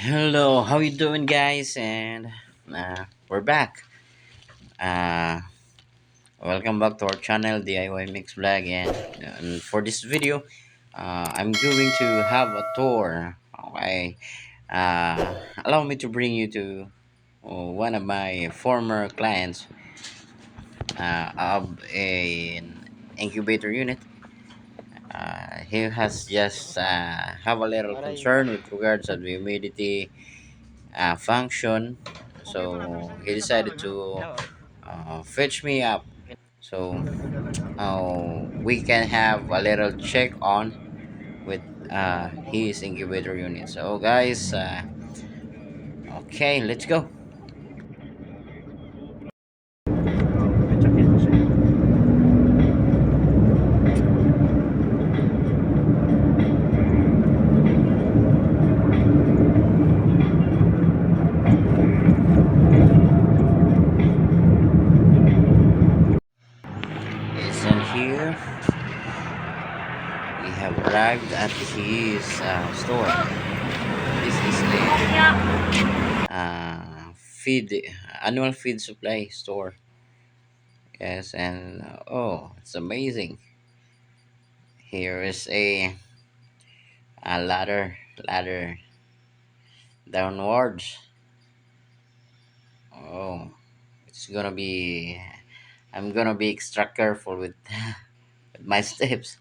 Hello, how you doing, guys? And we're back. Uh, Welcome back to our channel, DIY Mix Vlog. And for this video, I'm going to have a tour. Okay, allow me to bring you to one of my former clients of an incubator unit. He has just have a little concern with regards to the humidity function, so he decided to fetch me up so we can have a little check on with his incubator unit. So guys, okay, let's go. It's in here. We have arrived at his store. This is a feed annual feed supply store. Yes, and oh, it's amazing. Here is a ladder downwards. Oh, it's gonna be. I'm gonna be extra careful with, with my steps.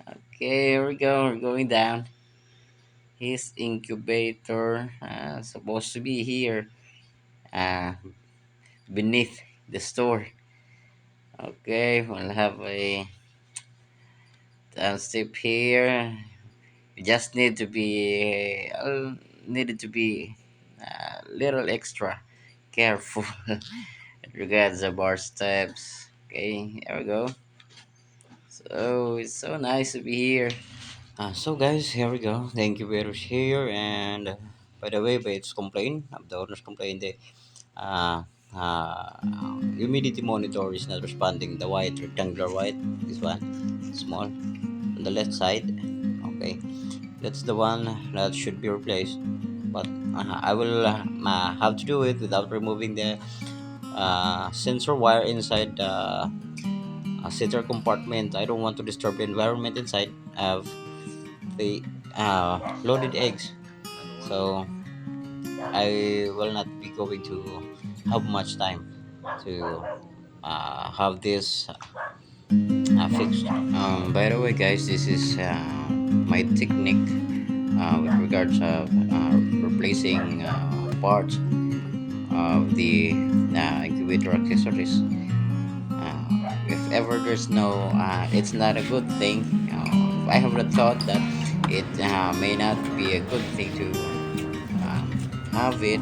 Okay, here we go. We're going down. His incubator supposed to be here, uh, beneath the store. Okay, we'll have a down step here. You just needed to be a little extra careful regards the bar steps. Okay, here we go. So it's so nice to be here. So guys, here we go. Thank you very much here. And by the way, by its complaint, the owner's complaint, the uh, uh, humidity monitor is not responding. The white rectangular white, this one, small on the left side. Okay, that's the one that should be replaced. But I will have to do it without removing the sensor wire inside the center compartment. I don't want to disturb the environment inside of the loaded eggs. So I will not be going to have much time to have this fixed. By the way, guys, this is my technique with regards of replacing parts of the incubator accessories. If ever there's no, it's not a good thing. If I have the thought that it may not be a good thing to have it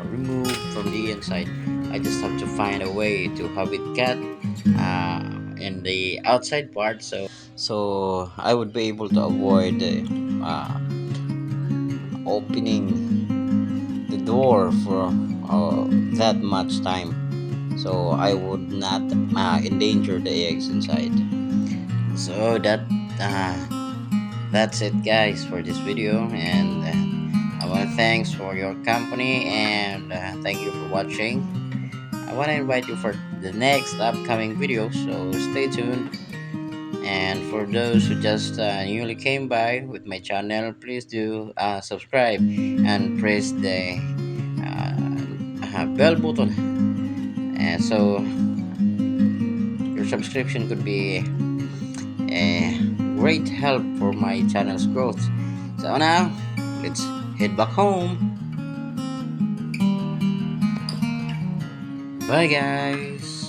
removed from the inside, I just have to find a way to have it cut in the outside part, so I would be able to avoid opening the door for that much time, so I would not endanger the eggs inside. So that's it, guys, for this video. And I want to thanks for your company, and thank you for watching. I want to invite you for the next upcoming video, so stay tuned. And for those who just newly came by with my channel, please do subscribe and press the bell button, and so your subscription could be a great help for my channel's growth. So now, let's head back home. Bye, guys.